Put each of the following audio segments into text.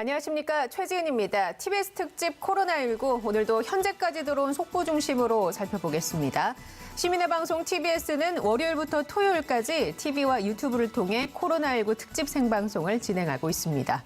안녕하십니까, 최지은입니다. TBS 특집 코로나19 오늘도 현재까지 들어온 속보 중심으로 살펴보겠습니다. 시민의 방송 TBS는 월요일부터 토요일까지 TV와 유튜브를 통해 코로나19 특집 생방송을 진행하고 있습니다.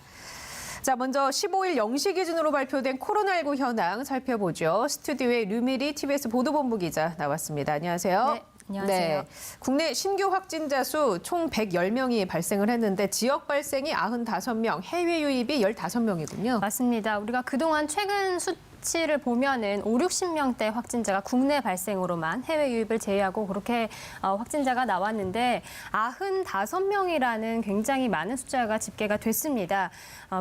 자, 먼저 15일 0시 기준으로 발표된 코로나19 현황 살펴보죠. 스튜디오에 류미리 TBS 보도본부 기자 나왔습니다. 안녕하세요. 네. 안녕하세요. 국내 신규 확진자 수 총 110명이 발생을 했는데 지역 발생이 95명, 해외 유입이 15명이군요. 맞습니다. 우리가 그동안 최근 수치를 보면은 5, 60명대 확진자가 국내 발생으로만 해외 유입을 제외하고 그렇게 확진자가 나왔는데 95명이라는 굉장히 많은 숫자가 집계가 됐습니다.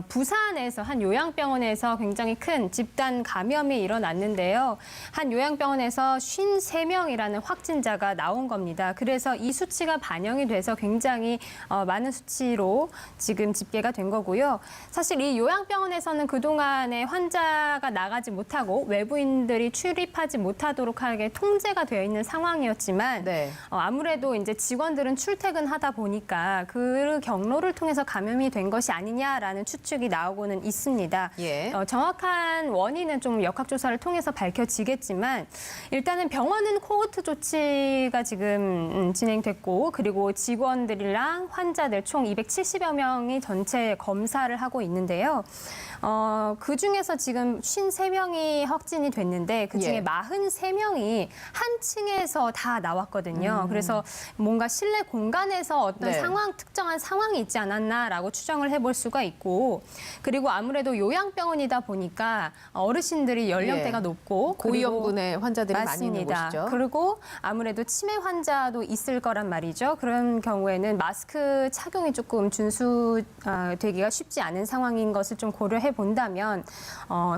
부산에서 한 요양병원에서 굉장히 큰 집단 감염이 일어났는데요. 한 요양병원에서 53명이라는 확진자가 나온 겁니다. 그래서 이 수치가 반영이 돼서 굉장히 많은 수치로 지금 집계가 된 거고요. 사실 이 요양병원에서는 그동안에 환자가 나가지 못하고 외부인들이 출입하지 못하도록 하게 통제가 되어 있는 상황이었지만 네. 아무래도 이제 직원들은 출퇴근하다 보니까 그 경로를 통해서 감염이 된 것이 아니냐라는 추측이 나오고는 있습니다. 예. 정확한 원인은 좀 역학조사를 통해서 밝혀지겠지만 일단은 병원은 코호트 조치가 지금 진행됐고 그리고 직원들이랑 환자들 총 270여 명이 전체 검사를 하고 있는데요. 그중에서 지금 53명이 확진이 됐는데 그중에 예. 43명이 한 층에서 다 나왔거든요. 그래서 뭔가 실내 공간에서 어떤 네. 특정한 상황이 있지 않았나라고 추정을 해볼 수가 있고 그리고 아무래도 요양병원이다 보니까 어르신들이 연령대가 예. 높고 고위험군의 환자들이 많이 있는 맞습니다. 곳이죠. 그리고 아무래도 치매 환자도 있을 거란 말이죠. 그런 경우에는 마스크 착용이 조금 준수되기가 쉽지 않은 상황인 것을 좀 고려해 본다면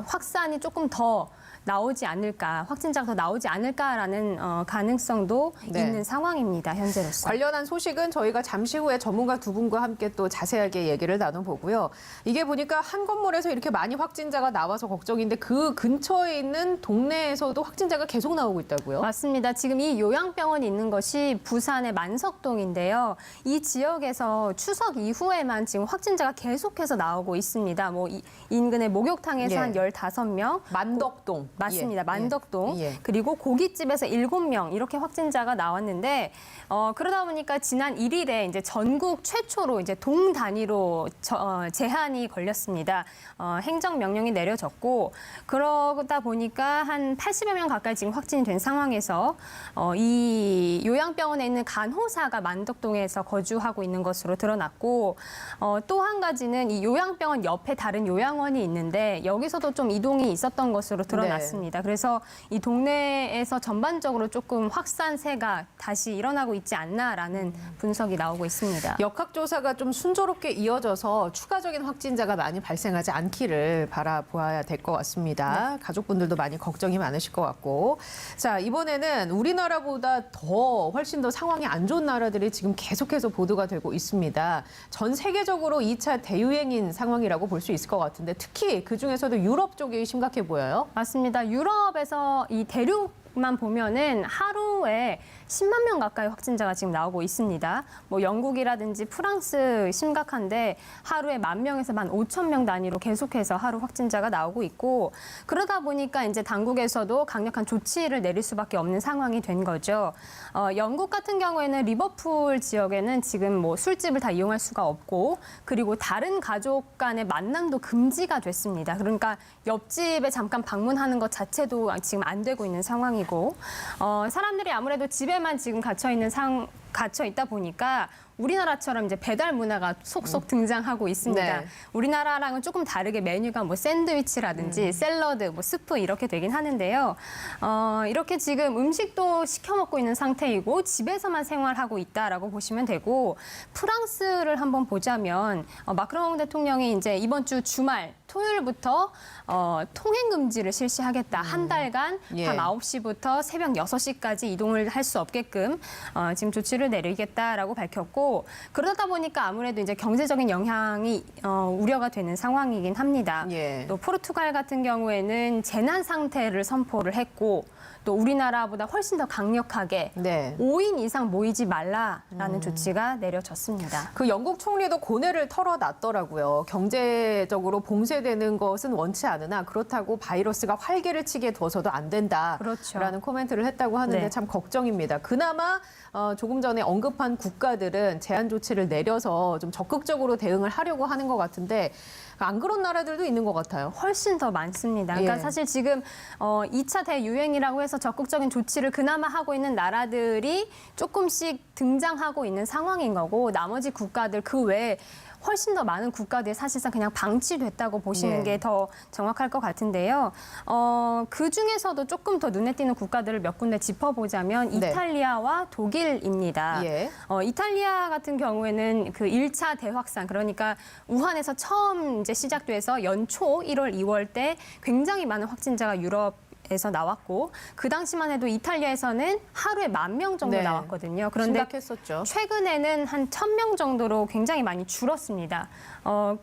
확산이 조금 더 나오지 않을까, 확진자가 더 나오지 않을까라는 가능성도 네. 있는 상황입니다. 현재로서. 관련한 소식은 저희가 잠시 후에 전문가 두 분과 함께 또 자세하게 얘기를 나눠보고요. 이게 보니까 한 건물에서 이렇게 많이 확진자가 나와서 걱정인데 그 근처에 있는 동네에서도 확진자가 계속 나오고 있다고요? 맞습니다. 지금 이 요양병원이 있는 것이 부산의 만석동인데요. 이 지역에서 추석 이후에만 지금 확진자가 계속해서 나오고 있습니다. 뭐 인근의 목욕탕에서 예. 한 15명. 만덕동. 맞습니다. 예. 만덕동. 예. 그리고 고깃집에서 7명 이렇게 확진자가 나왔는데 그러다 보니까 지난 1일에 이제 전국 최초로 이제 동 단위로 제한이 걸렸습니다. 행정명령이 내려졌고 그러다 보니까 한 80여 명 가까이 지금 확진이 된 상황에서 이 요양병원에 있는 간호사가 만덕동에서 거주하고 있는 것으로 드러났고 또 한 가지는 이 요양병원 옆에 다른 요양원이 있는데 여기서도 좀 이동이 있었던 것으로 드러났습니다. 그래서 이 동네에서 전반적으로 조금 확산세가 다시 일어나고 있지 않나라는 분석이 나오고 있습니다. 역학조사가 좀 순조롭게 이어져서 추가적인 확진자가 많이 발생하지 않기를 바라보아야 될 것 같습니다. 가족분들도 많이 걱정이 많으실 것 같고. 자, 이번에는 우리나라보다 훨씬 더 상황이 안 좋은 나라들이 지금 계속해서 보도가 되고 있습니다. 전 세계적으로 2차 대유행인 상황이라고 볼 수 있을 것 같은데 특히 그중에서도 유럽 쪽이 심각해 보여요. 맞습니다. 유럽에서 이 대륙만 보면은 하루에 10만 명 가까이 확진자가 지금 나오고 있습니다. 뭐 영국이라든지 프랑스 심각한데 하루에 10,000명에서 15,000명 단위로 계속해서 하루 확진자가 나오고 있고 그러다 보니까 이제 당국에서도 강력한 조치를 내릴 수밖에 없는 상황이 된 거죠. 영국 같은 경우에는 리버풀 지역에는 지금 뭐 술집을 다 이용할 수가 없고 그리고 다른 가족 간의 만남도 금지가 됐습니다. 그러니까 옆집에 잠깐 방문하는 것 자체도 지금 안 되고 있는 상황이고 사람들이 아무래도 집에만 지금 갇혀 있다 보니까 우리나라처럼 이제 배달 문화가 속속 등장하고 있습니다. 네. 우리나라랑은 조금 다르게 메뉴가 뭐 샌드위치라든지 샐러드, 뭐 스프 이렇게 되긴 하는데요. 이렇게 지금 음식도 시켜 먹고 있는 상태이고 집에서만 생활하고 있다라고 보시면 되고 프랑스를 한번 보자면 마크롱 대통령이 이제 이번 주 주말 토요일부터 통행 금지를 실시하겠다. 한 달간 예. 밤 9시부터 새벽 6시까지 이동을 할 수 없게끔 지금 조치를 내리겠다라고 밝혔고 그러다 보니까 아무래도 이제 경제적인 영향이 우려가 되는 상황이긴 합니다. 예. 또 포르투갈 같은 경우에는 재난 상태를 선포를 했고 또 우리나라보다 훨씬 더 강력하게 네. 5인 이상 모이지 말라라는 조치가 내려졌습니다. 그 영국 총리도 고뇌를 털어놨더라고요. 경제적으로 봉쇄되는 것은 원치 않으나 그렇다고 바이러스가 활개를 치게 둬서도 안 된다라는 그렇죠. 코멘트를 했다고 하는데 네. 참 걱정입니다. 그나마 조금 전에 언급한 국가들은 제한 조치를 내려서 좀 적극적으로 대응을 하려고 하는 것 같은데 안 그런 나라들도 있는 것 같아요. 훨씬 더 많습니다. 그러니까 예. 사실 지금 2차 대유행이라고 해서 적극적인 조치를 그나마 하고 있는 나라들이 조금씩 등장하고 있는 상황인 거고 나머지 국가들 그 외에 훨씬 더 많은 국가들이 사실상 그냥 방치됐다고 보시는 네. 게 더 정확할 것 같은데요. 그 중에서도 조금 더 눈에 띄는 국가들을 몇 군데 짚어보자면 네. 이탈리아와 독일입니다. 예. 이탈리아 같은 경우에는 그 1차 대확산, 그러니까 우한에서 처음 이제 시작돼서 연초 1월, 2월 때 굉장히 많은 확진자가 유럽에서 나왔고 그 당시만 해도 이탈리아에서는 하루에 10,000명 정도 네. 나왔거든요. 그런데 심각했었죠. 최근에는 한 1,000명 정도로 굉장히 많이 줄었습니다.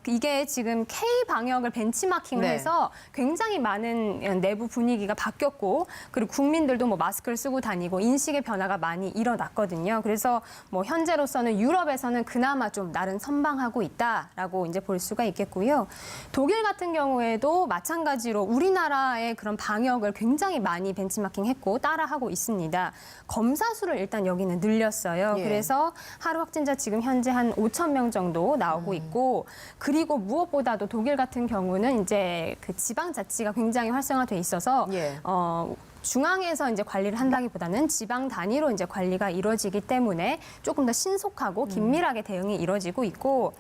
이게 지금 K 방역을 벤치마킹을 네. 해서 굉장히 많은 내부 분위기가 바뀌었고 그리고 국민들도 뭐 마스크를 쓰고 다니고 인식의 변화가 많이 일어났거든요. 그래서 뭐 현재로서는 유럽에서는 그나마 좀 나름 선방하고 있다라고 이제 볼 수가 있겠고요. 독일 같은 경우에도 마찬가지로 우리나라의 그런 방역을 굉장히 많이 벤치마킹했고 따라하고 있습니다. 검사 수를 일단 여기는 늘렸어요. 예. 그래서 하루 확진자 지금 현재 한 5,000명 정도 나오고 있고 그리고 무엇보다도 독일 같은 경우는 이제 그 지방자치가 굉장히 활성화돼 있어서 예. 중앙에서 이제 관리를 한다기보다는 지방 단위로 이제 관리가 이루어지기 때문에 조금 더 신속하고 긴밀하게 대응이 이루어지고 있고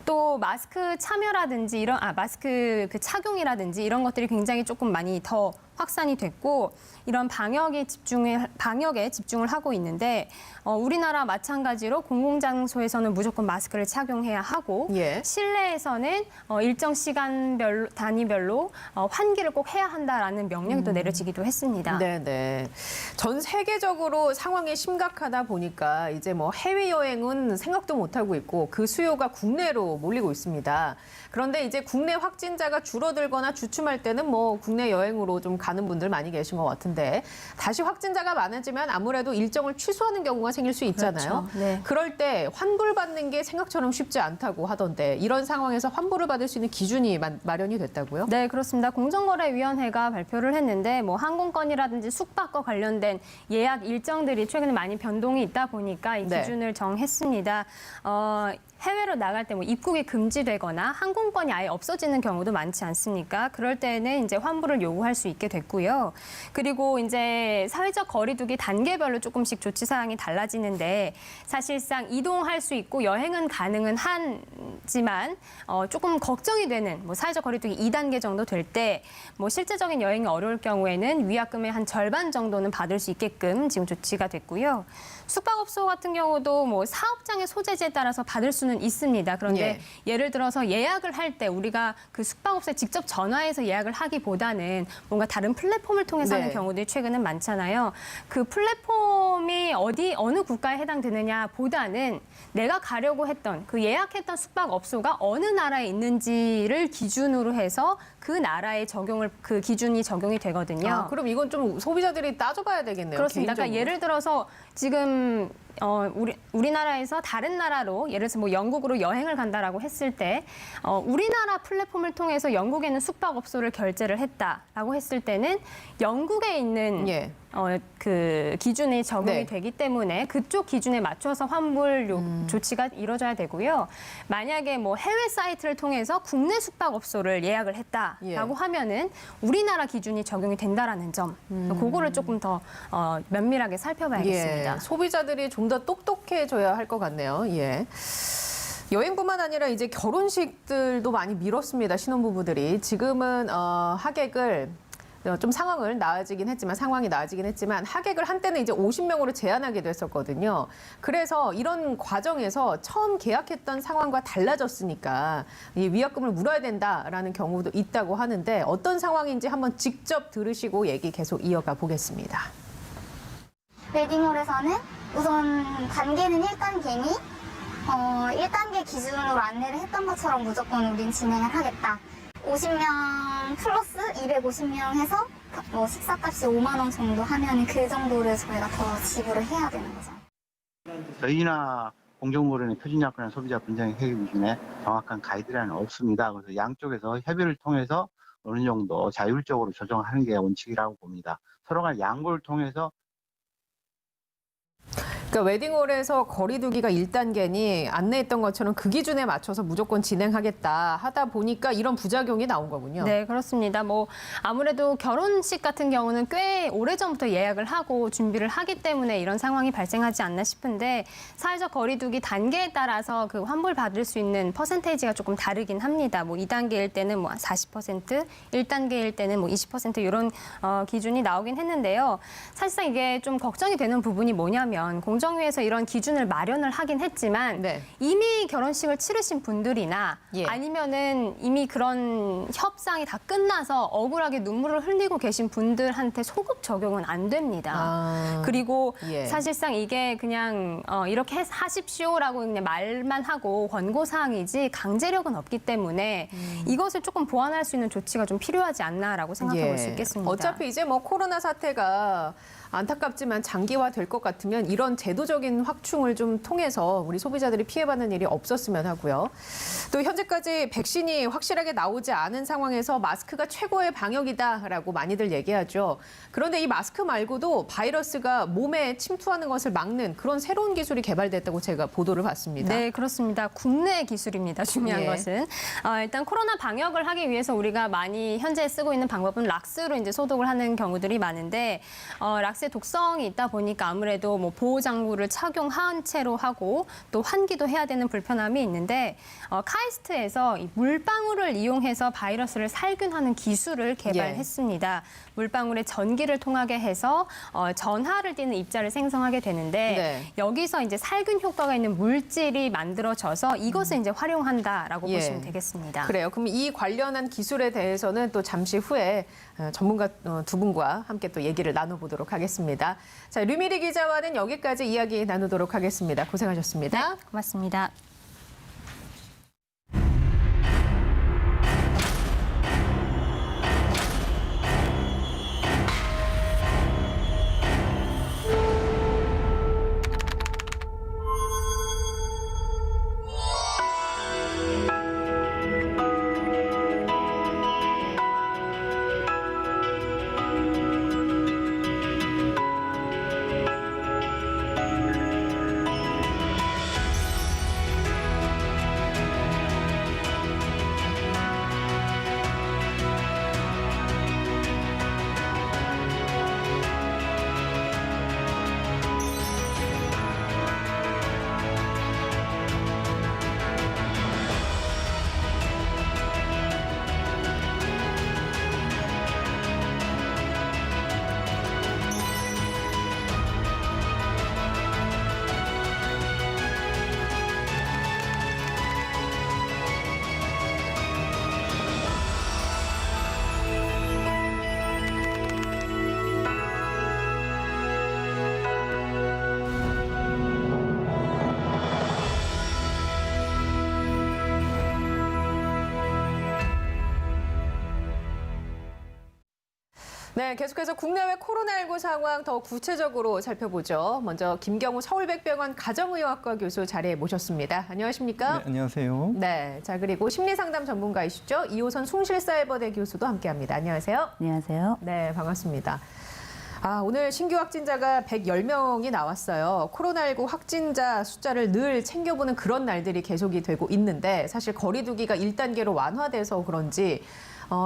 또 마스크 참여라든지 마스크 그 착용이라든지 이런 것들이 굉장히 조금 많이 더 확산이 됐고 이런 방역에 집중을 하고 있는데 우리나라 마찬가지로 공공장소에서는 무조건 마스크를 착용해야 하고 예. 실내에서는 일정 시간별로 단위별로 환기를 꼭 해야 한다라는 명령이 또 내려지기도 했습니다. 네네. 전 세계적으로 상황이 심각하다 보니까 이제 뭐 해외여행은 생각도 못하고 있고 그 수요가 국내로 몰리고 있습니다. 그런데 이제 국내 확진자가 줄어들거나 주춤할 때는 뭐 국내 여행으로 좀 가는 분들 많이 계신 것 같은데 다시 확진자가 많아지면 아무래도 일정을 취소하는 경우가 생길 수 있잖아요. 그렇죠. 네. 그럴 때 환불받는 게 생각처럼 쉽지 않다고 하던데 이런 상황에서 환불을 받을 수 있는 기준이 마련이 됐다고요? 네, 그렇습니다. 공정거래위원회가 발표를 했는데 뭐 항공권이라든지 숙박과 관련된 예약 일정들이 최근에 많이 변동이 있다 보니까 이 네. 기준을 정했습니다. 해외로 나갈 때 뭐 입국이 금지되거나 항공권이 아예 없어지는 경우도 많지 않습니까? 그럴 때는 이제 환불을 요구할 수 있게 됐고요. 그리고 이제 사회적 거리두기 단계별로 조금씩 조치 사항이 달라지는데 사실상 이동할 수 있고 여행은 가능은 하지만 조금 걱정이 되는 뭐 사회적 거리두기 2단계 정도 될 때 뭐 실제적인 여행이 어려울 경우에는 위약금의 한 절반 정도는 받을 수 있게끔 지금 조치가 됐고요. 숙박업소 같은 경우도 뭐 사업장의 소재지에 따라서 받을 수는 있습니다. 그런데 예를 들어서 예약을 할 때 우리가 그 숙박업소에 직접 전화해서 예약을 하기보다는 뭔가 다른 플랫폼을 통해서 하는 네. 경우들이 최근은 많잖아요. 그 플랫폼이 어느 국가에 해당되느냐 보다는 내가 가려고 했던 그 예약했던 숙박업소가 어느 나라에 있는지를 기준으로 해서 그 나라의 그 기준이 적용이 되거든요. 그럼 이건 좀 소비자들이 따져봐야 되겠네요. 그렇습니다. 그러니까 개인적으로. 예를 들어서 지금 우리나라에서 다른 나라로 예를 들어서 뭐 영국으로 여행을 간다라고 했을 때 우리나라 플랫폼을 통해서 영국에 있는 숙박업소를 결제를 했다라고 했을 때는 영국에 있는 예. 그 기준이 적용이 네. 되기 때문에 그쪽 기준에 맞춰서 환불 조치가 이루어져야 되고요. 만약에 뭐 해외 사이트를 통해서 국내 숙박업소를 예약을 했다라고 예. 하면은 우리나라 기준이 적용이 된다라는 점, 그거를 조금 더 면밀하게 살펴봐야겠습니다. 예. 소비자들이 좀 더 똑똑해져야 할 것 같네요. 예. 여행뿐만 아니라 이제 결혼식들도 많이 미뤘습니다. 신혼부부들이. 지금은 하객을 좀 상황이 나아지긴 했지만 하객을 한때는 이제 50명으로 제한하기도 했었거든요. 그래서 이런 과정에서 처음 계약했던 상황과 달라졌으니까 이 위약금을 물어야 된다라는 경우도 있다고 하는데 어떤 상황인지 한번 직접 들으시고 얘기 계속 이어가 보겠습니다. 웨딩홀에서는 우선 단계는 1단계니 1단계 기준으로 안내를 했던 것처럼 무조건 우린 진행을 하겠다. 50명 플러스 250명 해서 뭐 식사값이 5만 원 정도 하면 그 정도를 저희가 더 지불을 해야 되는 거죠. 저희나 공정거래나 표준약관이나 소비자 분쟁 해결 기준에 정확한 가이드라인은 없습니다. 그래서 양쪽에서 협의를 통해서 어느 정도 자율적으로 조정하는 게 원칙이라고 봅니다. 서로 간 양보를 통해서 그러니까 웨딩홀에서 거리두기가 1단계니 안내했던 것처럼 그 기준에 맞춰서 무조건 진행하겠다 하다 보니까 이런 부작용이 나온 거군요. 네, 그렇습니다. 뭐 아무래도 결혼식 같은 경우는 꽤 오래전부터 예약을 하고 준비를 하기 때문에 이런 상황이 발생하지 않나 싶은데 사회적 거리두기 단계에 따라서 그 환불 받을 수 있는 퍼센테이지가 조금 다르긴 합니다. 뭐 2단계일 때는 뭐 40%, 1단계일 때는 뭐 20% 이런 기준이 나오긴 했는데요. 사실상 이게 좀 걱정이 되는 부분이 뭐냐면 공정위에서 이런 기준을 마련을 하긴 했지만 네. 이미 결혼식을 치르신 분들이나 예. 아니면은 이미 그런 협상이 다 끝나서 억울하게 눈물을 흘리고 계신 분들한테 소급 적용은 안 됩니다. 아, 그리고 예. 사실상 이게 그냥 이렇게 하십시오라고 그냥 말만 하고 권고사항이지 강제력은 없기 때문에 이것을 조금 보완할 수 있는 조치가 좀 필요하지 않나라고 생각해 볼 수 있겠습니다. 어차피 이제 뭐 코로나 사태가 안타깝지만 장기화될 것 같으면 이런 제도적인 확충을 좀 통해서 우리 소비자들이 피해받는 일이 없었으면 하고요. 또 현재까지 백신이 확실하게 나오지 않은 상황에서 마스크가 최고의 방역이다라고 많이들 얘기하죠. 그런데 이 마스크 말고도 바이러스가 몸에 침투하는 것을 막는 그런 새로운 기술이 개발됐다고 제가 보도를 봤습니다. 네, 그렇습니다. 국내 기술입니다. 중요한 예. 것은. 일단 코로나 방역을 하기 위해서 우리가 많이 현재 쓰고 있는 방법은 락스로 이제 소독을 하는 경우들이 많은데 락스의 독성이 있다 보니까 아무래도 뭐 보호 장구를 착용한 채로 하고 또 환기도 해야 되는 불편함이 있는데 카이스트에서 이 물방울을 이용해서 바이러스를 살균하는 기술을 개발했습니다. 물방울에 전기를 통하게 해서 전하를 띠는 입자를 생성하게 되는데 네. 여기서 이제 살균 효과가 있는 물질이 만들어져서 이것을 이제 활용한다라고 예. 보시면 되겠습니다. 그래요. 그럼 이 관련한 기술에 대해서는 또 잠시 후에 전문가 두 분과 함께 또 얘기를 나눠보도록 하겠습니다. 자, 류미리 기자와는 여기까지 이야기 나누도록 하겠습니다. 고생하셨습니다. 고맙습니다. 네, 계속해서 국내외 코로나19 상황 더 구체적으로 살펴보죠. 먼저 김경우 서울백병원 가정의학과 교수 자리에 모셨습니다. 안녕하십니까? 네, 안녕하세요. 네, 자 그리고 심리상담 전문가이시죠. 이호선 숭실사이버대 교수도 함께합니다. 안녕하세요. 안녕하세요. 네, 반갑습니다. 오늘 신규 확진자가 110명이 나왔어요. 코로나19 확진자 숫자를 늘 챙겨보는 그런 날들이 계속이 되고 있는데 사실 거리두기가 1단계로 완화돼서 그런지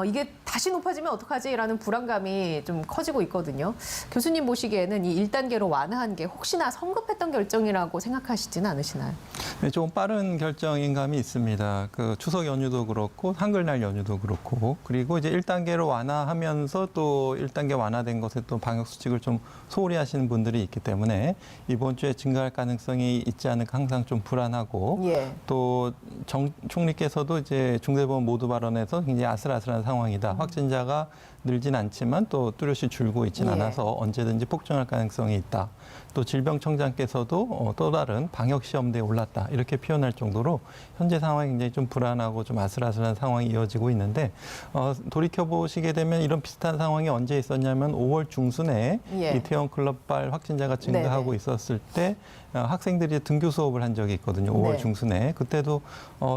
이게 다시 높아지면 어떡하지라는 불안감이 좀 커지고 있거든요. 교수님 보시기에는 이 1단계로 완화한 게 혹시나 성급했던 결정이라고 생각하시지는 않으시나요? 네, 좀 빠른 결정인 감이 있습니다. 그 추석 연휴도 그렇고 한글날 연휴도 그렇고 그리고 이제 1단계로 완화하면서 또 1단계 완화된 것에 또 방역 수칙을 좀 소홀히 하시는 분들이 있기 때문에 이번 주에 증가할 가능성이 있지 않을까 항상 좀 불안하고 예. 또 정 총리께서도 이제 중대본 모두 발언에서 굉장히 아슬아슬한 상황이다. 확진자가 늘진 않지만 또 뚜렷이 줄고 있지는 예. 않아서 언제든지 폭증할 가능성이 있다. 또 질병청장께서도 또 다른 방역 시험대에 올랐다. 이렇게 표현할 정도로 현재 상황이 굉장히 좀 불안하고 좀 아슬아슬한 상황이 이어지고 있는데 돌이켜 보시게 되면 이런 비슷한 상황이 언제 있었냐면 5월 중순에 예. 이태원 클럽발 확진자가 증가하고 네네. 있었을 때 학생들이 등교 수업을 한 적이 있거든요. 5월 네. 중순에. 그때도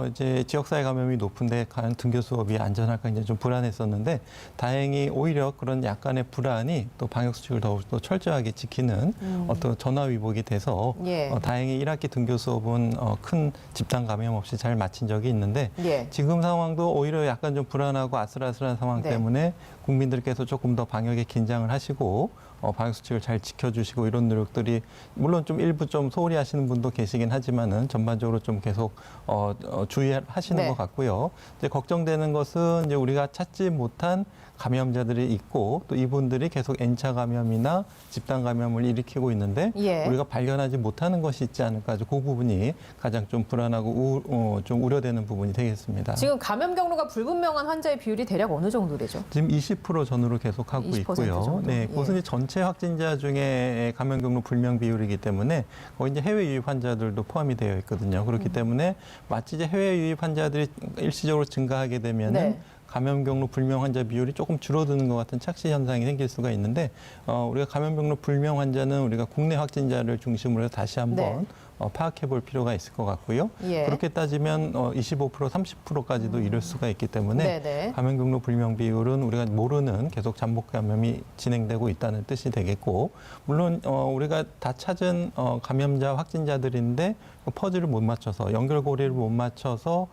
이제 지역사회 감염이 높은데 과연 등교 수업이 안전할까 굉장히 좀 불안했었는데 다행히 오히려 그런 약간의 불안이 또 방역 수칙을 더욱더 철저하게 지키는 어떤 전화위복이 돼서 예. 다행히 1학기 등교 수업은 큰 집단 감염 없이 잘 마친 적이 있는데 예. 지금 상황도 오히려 약간 좀 불안하고 아슬아슬한 상황 네. 때문에 국민들께서 조금 더 방역에 긴장을 하시고 방역 수칙을 잘 지켜주시고 이런 노력들이 물론 좀 일부 좀 소홀히 하시는 분도 계시긴 하지만은 전반적으로 좀 계속 주의하시는 네. 것 같고요. 이제 걱정되는 것은 이제 우리가 찾지 못한 감염자들이 있고 또 이분들이 계속 N차 감염이나 집단 감염을 일으키고 있는데 예. 우리가 발견하지 못하는 것이 있지 않을까 그 부분이 가장 좀 불안하고 좀 우려되는 부분이 되겠습니다. 지금 감염 경로가 불분명한 환자의 비율이 대략 어느 정도 되죠? 지금 20% 전후로 계속하고 20% 있고요. 정도? 네, 예. 그것은 이제 전체 확진자 중에 감염 경로 불명 비율이기 때문에 거기 이제 해외 유입 환자들도 포함이 되어 있거든요. 그렇기 때문에 마치 이제 해외 유입 환자들이 일시적으로 증가하게 되면은 네. 감염 경로 불명 환자 비율이 조금 줄어드는 것 같은 착시 현상이 생길 수가 있는데 우리가 감염 경로 불명 환자는 우리가 국내 확진자를 중심으로 해서 다시 한번 네. 파악해 볼 필요가 있을 것 같고요. 예. 그렇게 따지면 25%, 30%까지도 이를 수가 있기 때문에 네네. 감염 경로 불명 비율은 우리가 모르는 계속 잠복 감염이 진행되고 있다는 뜻이 되겠고 물론 우리가 다 찾은 감염자 확진자들인데 퍼즐을 못 맞춰서 연결고리를 못 맞춰서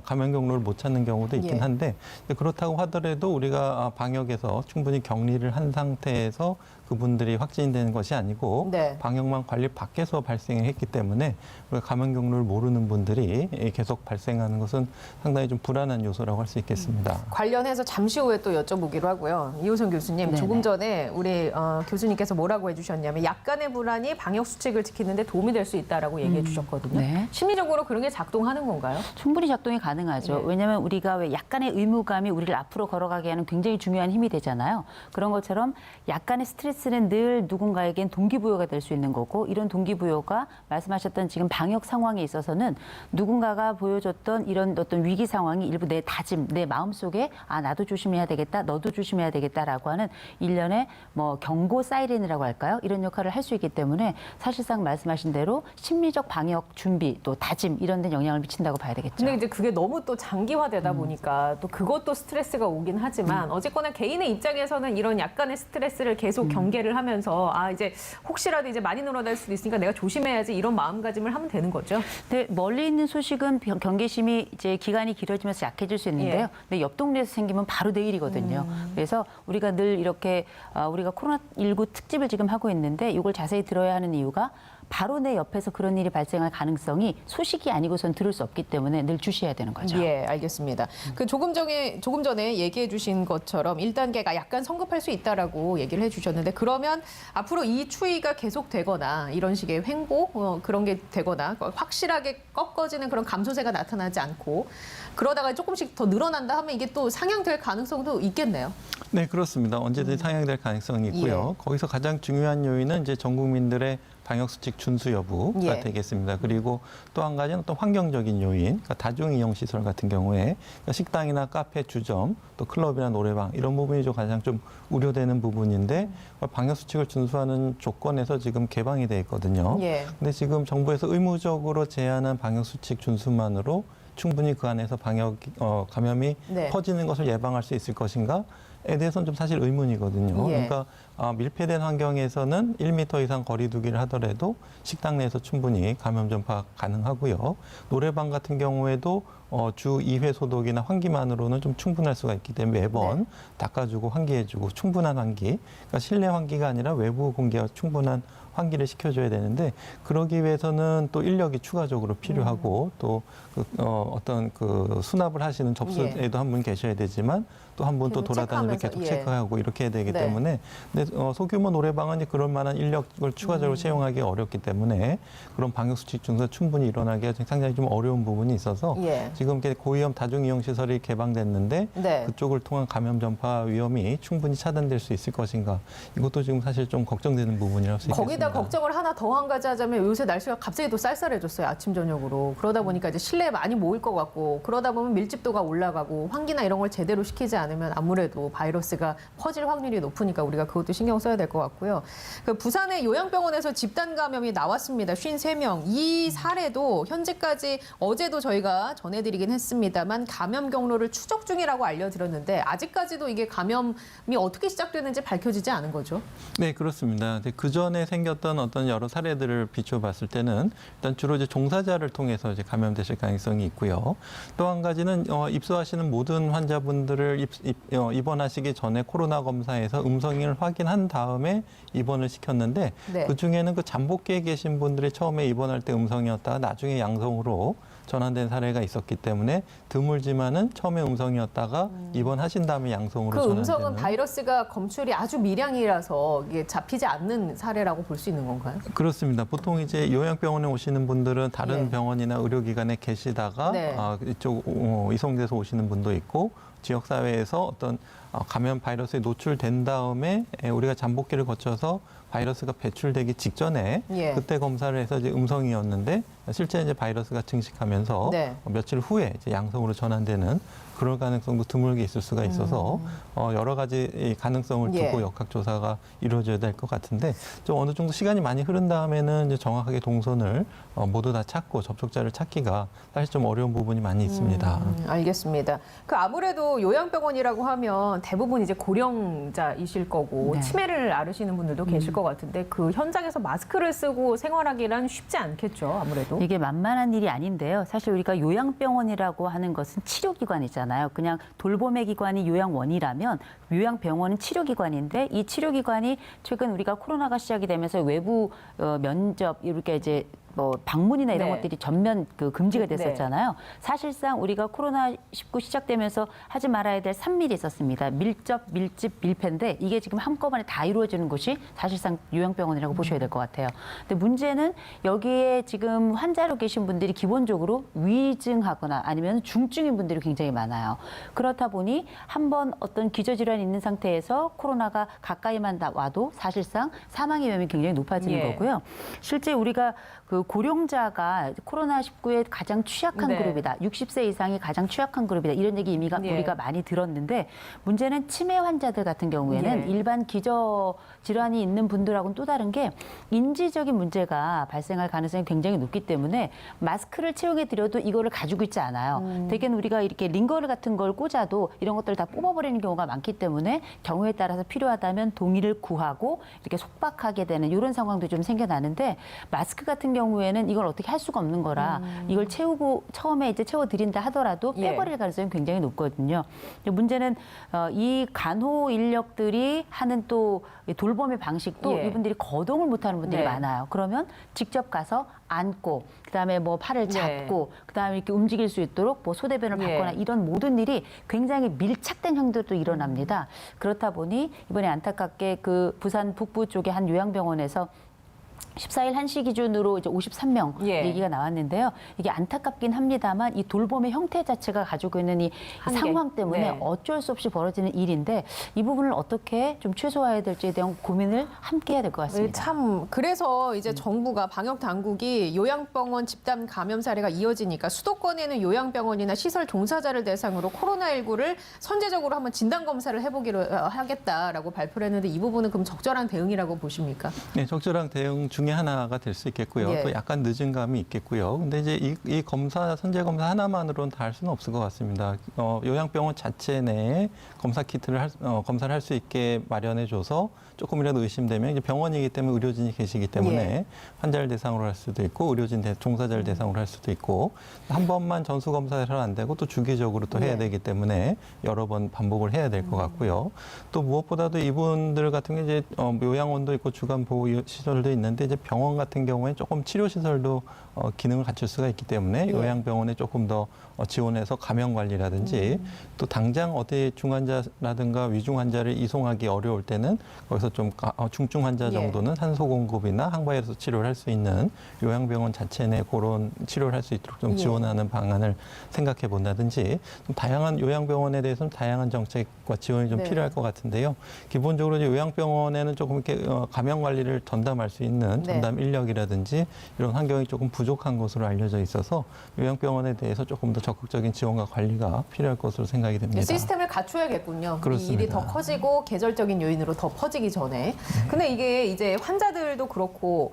감염 경로를 못 찾는 경우도 있긴 예. 한데 그렇다고 하더라도 우리가 방역에서 충분히 격리를 한 상태에서 그분들이 확진되는 것이 아니고 네. 방역망 관리 밖에서 발생했기 때문에 우리가 감염 경로를 모르는 분들이 계속 발생하는 것은 상당히 좀 불안한 요소라고 할 수 있겠습니다. 관련해서 잠시 후에 또 여쭤보기로 하고요. 이호선 교수님, 네네. 조금 전에 우리 교수님께서 뭐라고 해주셨냐면 약간의 불안이 방역 수칙을 지키는 데 도움이 될 수 있다라고 얘기해 주셨거든요. 네. 심리적으로 그런 게 작동하는 건가요? 충분히 작동이 가능하죠. 네. 왜냐하면 우리가 왜 약간의 의무감이 우리를 앞으로 걸어가게 하는 굉장히 중요한 힘이 되잖아요. 그런 것처럼 약간의 스트레스는 늘 누군가에겐 동기부여가 될 수 있는 거고 이런 동기부여가 말씀하셨던 지금 방역 상황에 있어서는 누군가가 보여줬던 이런 어떤 위기 상황이 일부 내 다짐, 내 마음속에 나도 조심해야 되겠다, 너도 조심해야 되겠다라고 하는 일련의 뭐 경고 사이렌이라고 할까요? 이런 역할을 할 수 있기 때문에 사실상 말씀하신 대로 심리적 방역 준비 또 다짐 이런 데 영향을 미친다고 봐야 되겠죠. 근데 이제 그게 너무 또 장기화되다 보니까 또 그것도 스트레스가 오긴 하지만 어쨌거나 개인의 입장에서는 이런 약간의 스트레스를 계속 경계를 하면서 이제 혹시라도 이제 많이 늘어날 수도 있으니까 내가 조심해야지 이런 마음가짐을 하면 되는 거죠. 네, 멀리 있는 소식은 경계심이 이제 기간이 길어지면서 약해질 수 있는데요. 예. 근데 옆 동네에서 생기면 바로 내일이거든요. 그래서 우리가 늘 이렇게 우리가 코로나19 특집을 지금 하고 있는데 이걸 자세히 들어야 하는 이유가 바로 내 옆에서 그런 일이 발생할 가능성이 소식이 아니고선 들을 수 없기 때문에 늘 주시해야 되는 거죠. 예, 알겠습니다. 그 조금 전에 얘기해 주신 것처럼 1단계가 약간 성급할 수 있다라고 얘기를 해 주셨는데 그러면 앞으로 이 추이가 계속되거나 이런 식의 횡보 그런 게 되거나 확실하게 꺾어지는 그런 감소세가 나타나지 않고 그러다가 조금씩 더 늘어난다 하면 이게 또 상향될 가능성도 있겠네요. 네, 그렇습니다. 언제든지 상향될 가능성이 있고요. 거기서 가장 중요한 요인은 이제 전 국민들의 방역 수칙 준수 여부가 예. 되겠습니다. 그리고 또 한 가지는 어떤 환경적인 요인, 그러니까 다중 이용 시설 같은 경우에 그러니까 식당이나 카페, 주점, 또 클럽이나 노래방 이런 부분이 좀 가장 좀 우려되는 부분인데 방역 수칙을 준수하는 조건에서 지금 개방이 돼 있거든요. 예. 근데 지금 정부에서 의무적으로 제한한 방역 수칙 준수만으로 충분히 그 안에서 감염이 네. 퍼지는 것을 예방할 수 있을 것인가? 에 대해서는 좀 사실 의문이거든요. 예. 그러니까 밀폐된 환경에서는 1m 이상 거리 두기를 하더라도 식당 내에서 충분히 감염 전파 가능하고요. 노래방 같은 경우에도 주 2회 소독이나 환기만으로는 좀 충분할 수가 있기 때문에 매번 네. 닦아주고 환기해주고 충분한 환기, 그러니까 실내 환기가 아니라 외부 공기와 충분한 환기를 시켜줘야 되는데 그러기 위해서는 또 인력이 추가적으로 필요하고 또 어떤 그 수납을 하시는 접수에도 한 분 계셔야 되지만 또 한 분 또 계속 돌아다니면서 계속 예. 체크하고 이렇게 해야 되기 네. 때문에 근데 소규모 노래방은 그럴 만한 인력을 추가적으로 채용하기 어렵기 때문에 그런 방역 수칙 중에서 충분히 일어나기가 상당히 좀 어려운 부분이 있어서 예. 지금 이렇게 고위험 다중이용 시설이 개방됐는데 네. 그쪽을 통한 감염 전파 위험이 충분히 차단될 수 있을 것인가 이것도 지금 사실 좀 걱정되는 부분이라고 수 있겠습니다. 거기다 걱정을 하나 더 한 가지 하자면 요새 날씨가 갑자기 또 쌀쌀해졌어요. 아침 저녁으로. 그러다 보니까 이제 실내에 많이 모일 것 같고 그러다 보면 밀집도가 올라가고 환기나 이런 걸 제대로 시키지 않으면 아무래도 바이러스가 퍼질 확률이 높으니까 우리가 그것도 신경 써야 될 것 같고요. 그 부산의 요양병원에서 집단 감염이 나왔습니다. 53명. 이 사례도 현재까지 어제도 저희가 전해드리긴 했습니다만 감염 경로를 추적 중이라고 알려드렸는데 아직까지도 이게 감염이 어떻게 시작되는지 밝혀지지 않은 거죠. 네, 그렇습니다. 그 전에 생겼던 어떤 여러 사례들을 비춰봤을 때는 일단 주로 이제 종사자를 통해서 이제 감염되실 가능성이 있고요. 또 한 가지는 입소하시는 모든 환자분들을 입원하시기 전에 코로나 검사에서 음성을 확인한 다음에 입원을 시켰는데 네. 그 중에는 그 잠복기에 계신 분들이 처음에 입원할 때 음성이었다가 나중에 양성으로 전환된 사례가 있었기 때문에 드물지만은 처음에 음성이었다가 입원하신 다음에 양성으로 그 전환되는. 음성은 바이러스가 검출이 아주 미량이라서 이게 잡히지 않는 사례라고 볼 수 있는 건가요? 그렇습니다. 보통 이제 요양병원에 오시는 분들은 다른 예. 병원이나 의료기관에 계시다가 네. 이쪽 이송돼서 오시는 분도 있고 지역사회에서 어떤 감염 바이러스에 노출된 다음에 우리가 잠복기를 거쳐서 바이러스가 배출되기 직전에 예. 그때 검사를 해서 이제 음성이었는데 실제 이제 바이러스가 증식하면서 네. 며칠 후에 이제 양성으로 전환되는 그럴 가능성도 드물게 있을 수가 있어서 여러 가지 이 가능성을 두고 예. 역학조사가 이루어져야 될 것 같은데 좀 어느 정도 시간이 많이 흐른 다음에는 이제 정확하게 동선을 모두 다 찾고 접촉자를 찾기가 사실 좀 어려운 부분이 많이 있습니다. 알겠습니다. 그 아무래도 요양병원이라고 하면 대부분 이제 고령자이실 거고 네. 치매를 앓으시는 분들도 계실 것 같은데 그 현장에서 마스크를 쓰고 생활하기란 쉽지 않겠죠, 아무래도. 이게 만만한 일이 아닌데요. 사실 우리가 요양병원이라고 하는 것은 치료기관이잖아요. 그냥 돌봄의 기관이 요양원이라면 요양병원은 치료기관인데 이 치료기관이 최근 우리가 코로나가 시작이 되면서 외부 면접 이렇게 이제 뭐 방문이나 이런 네. 것들이 전면 금지가 네. 됐었잖아요. 사실상 우리가 코로나19 시작되면서 하지 말아야 될 3밀이 있었습니다. 밀접, 밀집, 밀폐인데 이게 지금 한꺼번에 다 이루어지는 곳이 사실상 요양병원이라고 보셔야 될 것 같아요. 근데 문제는 여기에 지금 환자로 계신 분들이 기본적으로 위중하거나 아니면 중증인 분들이 굉장히 많아요. 그렇다 보니 한번 어떤 기저질환이 있는 상태에서 코로나가 가까이만 와도 사실상 사망의 위험이 굉장히 높아지는 예. 거고요. 실제 우리가 그 고령자가 코로나19에 가장 취약한 네. 그룹이다. 60세 이상이 가장 취약한 그룹이다. 이런 얘기 이미 예. 우리가 많이 들었는데 문제는 치매 환자들 같은 경우에는 예. 일반 기저 질환이 있는 분들하고는 또 다른 게 인지적인 문제가 발생할 가능성이 굉장히 높기 때문에 마스크를 채용해 드려도 이거를 가지고 있지 않아요. 대개는 우리가 이렇게 링거를 같은 걸 꽂아도 이런 것들을 다 뽑아버리는 경우가 많기 때문에 경우에 따라서 필요하다면 동의를 구하고 이렇게 속박하게 되는 이런 상황도 좀 생겨나는데 마스크 같은 경우에는 이걸 어떻게 할 수가 없는 거라 이걸 채우고 처음에 이제 채워드린다 하더라도 예. 빼버릴 가능성이 굉장히 높거든요. 문제는 이 간호 인력들이 하는 또 돌봄의 방식도 예. 이분들이 거동을 못하는 분들이 네. 많아요. 그러면 직접 가서 안고 그다음에 뭐 팔을 네. 잡고 그다음에 이렇게 움직일 수 있도록 뭐 소대변을 예. 받거나 이런 모든 일이 굉장히 밀착된 형태도 일어납니다. 그렇다 보니 이번에 안타깝게 그 부산 북부 쪽의 한 요양병원에서 14일 1시 기준으로 이제 53명 예. 얘기가 나왔는데요. 이게 안타깝긴 합니다만 이 돌봄의 형태 자체가 가지고 있는 이 한계. 상황 때문에 네. 어쩔 수 없이 벌어지는 일인데 이 부분을 어떻게 좀 최소화해야 될지에 대한 고민을 함께 해야 될 것 같습니다. 참 그래서 이제 정부가 방역 당국이 요양병원 집단 감염 사례가 이어지니까 수도권에는 요양병원이나 시설 종사자를 대상으로 코로나19를 선제적으로 한번 진단 검사를 해보기로 하겠다라고 발표를 했는데 이 부분은 그럼 적절한 대응이라고 보십니까? 네, 적절한 대응 중에 하나가 될 수 있겠고요. 예. 또 약간 늦은 감이 있겠고요. 근데 이제 이 검사, 선제 검사 하나만으로는 다 할 수는 없을 것 같습니다. 요양병원 자체 내에 검사 키트를 검사를 할 수 있게 마련해줘서 조금이라도 의심되면 이제 병원이기 때문에 의료진이 계시기 때문에 예. 환자를 대상으로 할 수도 있고 의료진 종사자를 대상으로 할 수도 있고 한 번만 전수 검사를 안 되고 또 주기적으로 또 해야 예. 되기 때문에 여러 번 반복을 해야 될 것 같고요. 또 무엇보다도 이분들 같은 게 이제 요양원도 있고 주간 보호 시설도 있는데 이제 이제 병원 같은 경우에 조금 치료 시설도 기능을 갖출 수가 있기 때문에 요양병원에 조금 더 지원해서 감염 관리라든지 또 당장 어디 중환자라든가 위중 환자를 이송하기 어려울 때는 거기서 좀 중증 환자 정도는 산소 공급이나 항바이러스 치료를 할 수 있는 요양병원 자체 내 그런 치료를 할 수 있도록 좀 지원하는 방안을 생각해 본다든지 좀 다양한 요양병원에 대해서는 다양한 정책과 지원이 좀 필요할 것 같은데요. 기본적으로 이제 요양병원에는 조금 이렇게 감염 관리를 전담할 수 있는 전담 인력이라든지 이런 환경이 조금 부족한 것으로 알려져 있어서 요양병원에 대해서 조금 더 적극적인 지원과 관리가 필요할 것으로 생각이 됩니다. 시스템을 갖춰야겠군요. 그렇습니다. 이 일이 더 커지고 계절적인 요인으로 더 퍼지기 전에. 근데 이게 이제 환자들도 그렇고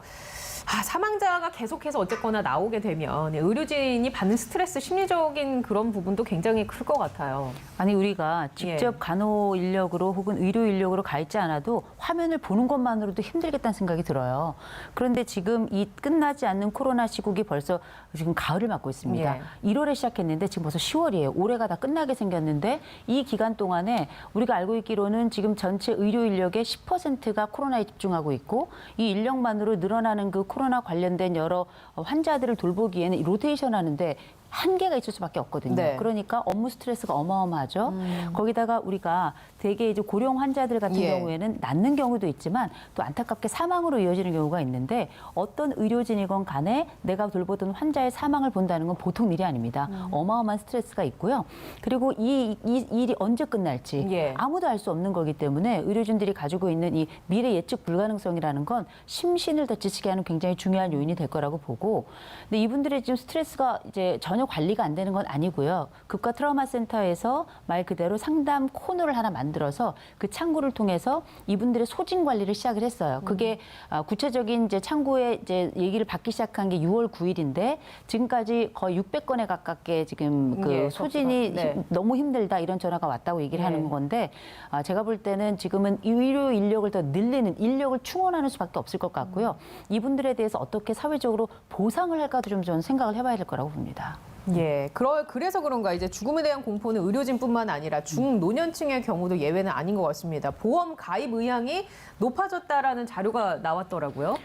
사망자가 계속해서 어쨌거나 나오게 되면 의료진이 받는 스트레스, 심리적인 그런 부분도 굉장히 클 것 같아요. 아니 우리가 직접 간호 인력으로 혹은 의료 인력으로 가 있지 않아도 화면을 보는 것만으로도 힘들겠다는 생각이 들어요. 그런데 지금 이 끝나지 않는 코로나 시국이 벌써 지금 가을을 맞고 있습니다. 1월에 시작했는데 지금 벌써 10월이에요. 올해가 다 끝나게 생겼는데 이 기간 동안에 우리가 알고 있기로는 지금 전체 의료 인력의 10%가 코로나에 집중하고 있고 이 인력만으로 늘어나는 그 코로나 관련된 여러 환자들을 돌보기에는 이 로테이션 하는데 한계가 있을 수밖에 없거든요. 그러니까 업무 스트레스가 어마어마하죠. 거기다가 우리가 되게 이제 고령 환자들 같은 경우에는 낫는 경우도 있지만 또 안타깝게 사망으로 이어지는 경우가 있는데 어떤 의료진이건 간에 내가 돌보던 환자의 사망을 본다는 건 보통 일이 아닙니다. 어마어마한 스트레스가 있고요. 그리고 이 일이 언제 끝날지 아무도 알 수 없는 거기 때문에 의료진들이 가지고 있는 이 미래 예측 불가능성이라는 건 심신을 더 지치게 하는 굉장히 중요한 요인이 될 거라고 보고, 근데 이분들의 지금 스트레스가 이제 전혀 관리가 안 되는 건 아니고요. 급과 트라우마 센터에서 말 그대로 상담 코너를 하나 만들어서 그 창구를 통해서 이분들의 소진 관리를 시작을 했어요. 그게 구체적인 이제 창구에 이제 얘기를 받기 시작한 게 6월 9일인데 지금까지 거의 600건에 가깝게 지금 그 소진이 너무 힘들다 이런 전화가 왔다고 얘기를 하는 건데 제가 볼 때는 지금은 의료 인력을 더 늘리는 인력을 충원하는 수밖에 없을 것 같고요. 이분들에 대해서 어떻게 사회적으로 보상을 할까도 좀 저는 생각을 해봐야 될 거라고 봅니다. 그래서 그런가 이제 죽음에 대한 공포는 의료진뿐만 아니라 중노년층의 경우도 예외는 아닌 것 같습니다. 보험 가입 의향이 높아졌다라는 자료가 나왔더라고요.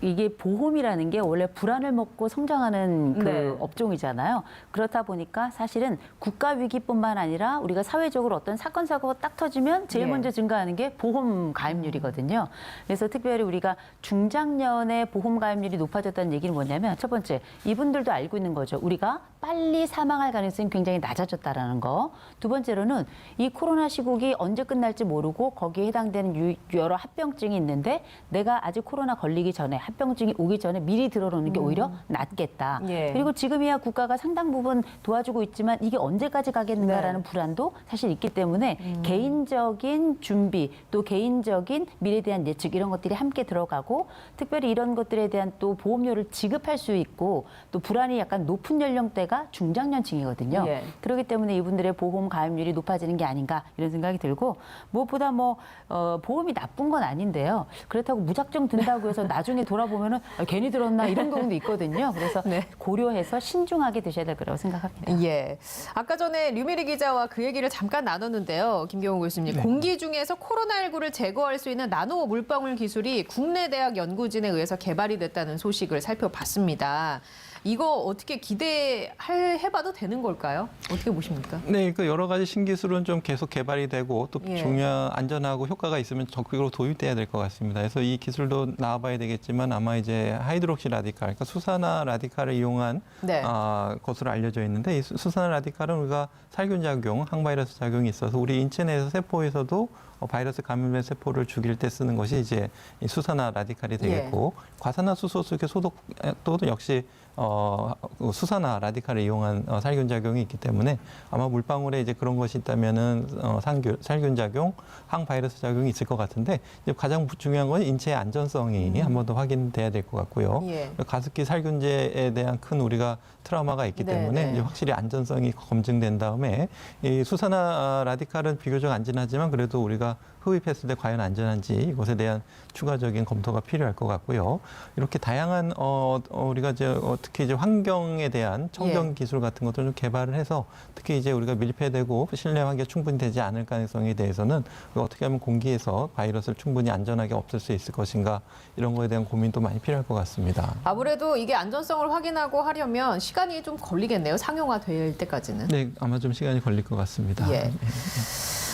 이게 보험이라는 게 원래 불안을 먹고 성장하는 그 업종이잖아요. 그렇다 보니까 사실은 국가 위기뿐만 아니라 우리가 사회적으로 어떤 사건 사고가 딱 터지면 제일 먼저 증가하는 게 보험 가입률이거든요. 그래서 특별히 우리가 중장년의 보험 가입률이 높아졌다는 얘기는 뭐냐면 첫 번째, 이분들도 알고 있는 거죠. 우리가 빨리 사망할 가능성이 굉장히 낮아졌다라는 거. 두 번째로는 이 코로나 시국이 언제 끝날지 모르고 거기에 해당되는 여러 합병증이 있는데 내가 아직 코로나 걸리기 전에 합병증이 오기 전에 미리 들어놓는 게 오히려 낫겠다. 그리고 지금이야 국가가 상당 부분 도와주고 있지만 이게 언제까지 가겠는가라는 불안도 사실 있기 때문에 개인적인 준비 또 개인적인 미래에 대한 예측 이런 것들이 함께 들어가고 특별히 이런 것들에 대한 또 보험료를 지급할 수 있고 또 불안이 약간 높은 연령대가 중장년층이거든요. 그렇기 때문에 이분들의 보험 가입률이 높아지는 게 아닌가 이런 생각이 들고 무엇보다 보험이 나쁜 건 아닌데요. 그렇다고 무작정 든다고 해서 나중에 돌아보면은 괜히 들었나 이런 경우도 있거든요. 그래서 고려해서 신중하게 드셔야 될 거라고 생각합니다. 아까 전에 류미리 기자와 그 얘기를 잠깐 나눴는데요. 김경호 교수님, 공기 중에서 코로나19를 제거할 수 있는 나노 물방울 기술이 국내 대학 연구진에 의해서 개발이 됐다는 소식을 살펴봤습니다. 이거 어떻게 기대해봐도 되는 걸까요? 어떻게 보십니까? 네, 그 여러 가지 신기술은 좀 계속 개발이 되고 또 중요한 안전하고 효과가 있으면 적극적으로 도입돼야 될 것 같습니다. 그래서 이 기술도 나와봐야 되겠지만 아마 이제 하이드록시 라디칼, 그러니까 수산화 라디칼을 이용한 것으로 알려져 있는데 이 수산화 라디칼은 우리가 살균 작용, 항바이러스 작용이 있어서 우리 인체 내에서 세포에서도 바이러스 감염된 세포를 죽일 때 쓰는 것이 이제 이 수산화 라디칼이 되겠고 과산화수소 속의 소독도 역시 수산화 라디칼을 이용한 살균 작용이 있기 때문에 아마 물방울에 이제 그런 것이 있다면은 살균 작용, 항바이러스 작용이 있을 것 같은데 이제 가장 중요한 건 인체의 안전성이 한 번 더 확인돼야 될 것 같고요. 가습기 살균제에 대한 큰 우리가 트라우마가 있기 때문에 이제 확실히 안전성이 검증된 다음에 이 수산화 라디칼은 비교적 안전하지만 그래도 우리가 우리가 흡입했을 때 과연 안전한지 이것에 대한 추가적인 검토가 필요할 것 같고요. 이렇게 다양한 우리가 이제 특히 이제 환경에 대한 청정 기술 같은 것도 좀 개발을 해서 특히 이제 우리가 밀폐되고 실내 환경 충분히 되지 않을 가능성에 대해서는 어떻게 하면 공기에서 바이러스를 충분히 안전하게 없앨 수 있을 것인가 이런 거에 대한 고민도 많이 필요할 것 같습니다. 아무래도 이게 안전성을 확인하고 하려면 시간이 좀 걸리겠네요. 상용화될 때까지는. 네, 아마 좀 시간이 걸릴 것 같습니다. 예.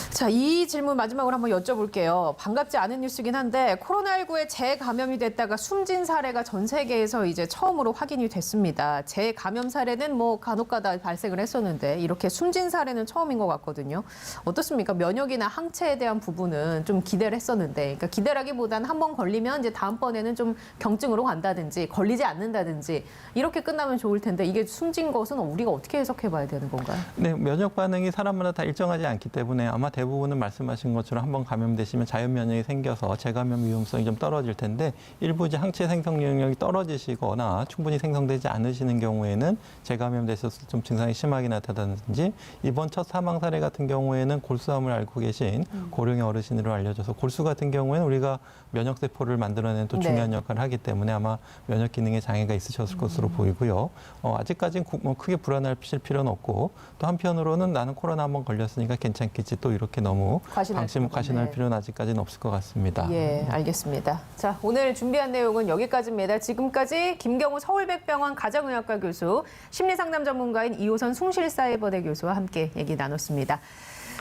자, 이 질문 마지막으로 한번 여쭤볼게요. 반갑지 않은 뉴스긴 한데 코로나19에 재감염이 됐다가 숨진 사례가 전 세계에서 이제 처음으로 확인이 됐습니다. 재감염 사례는 뭐 간혹가다 발생을 했었는데 이렇게 숨진 사례는 처음인 것 같거든요. 어떻습니까? 면역이나 항체에 대한 부분은 좀 기대를 했었는데, 그러니까 기대라기보다는 한번 걸리면 이제 다음번에는 좀 경증으로 간다든지 걸리지 않는다든지 이렇게 끝나면 좋을 텐데 이게 숨진 것은 우리가 어떻게 해석해봐야 되는 건가요? 네, 면역 반응이 사람마다 다 일정하지 않기 때문에 아마 대부분은 말씀하신 것처럼 한번 감염되시면 자연 면역이 생겨서 재감염 위험성이 좀 떨어질 텐데 일부 이제 항체 생성 능력이 떨어지시거나 충분히 생성되지 않으시는 경우에는 재감염되셔서 좀 증상이 심하게 나타나든지 이번 첫 사망 사례 같은 경우에는 골수암을 앓고 계신 고령의 어르신으로 알려져서 골수 같은 경우에는 우리가 면역 세포를 만들어내는 또 중요한 역할을 하기 때문에 아마 면역 기능에 장애가 있으셨을 것으로 보이고요. 아직까지는 크게 불안하실 필요는 없고 또 한편으로는 나는 코로나 한번 걸렸으니까 괜찮겠지 또 이렇게 너무 과신할 필요는 아직까지는 없을 것 같습니다. 예, 알겠습니다. 자, 오늘 준비한 내용은 여기까지입니다. 지금까지 김경우 서울백병원 가정의학과 교수, 심리상담 전문가인 이호선 숭실사이버대 교수와 함께 얘기 나눴습니다.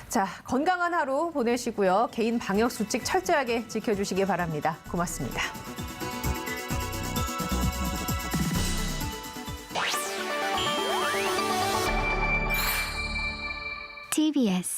자, 건강한 하루 보내시고요. 개인 방역 수칙 철저하게 지켜주시기 바랍니다. 고맙습니다. TBS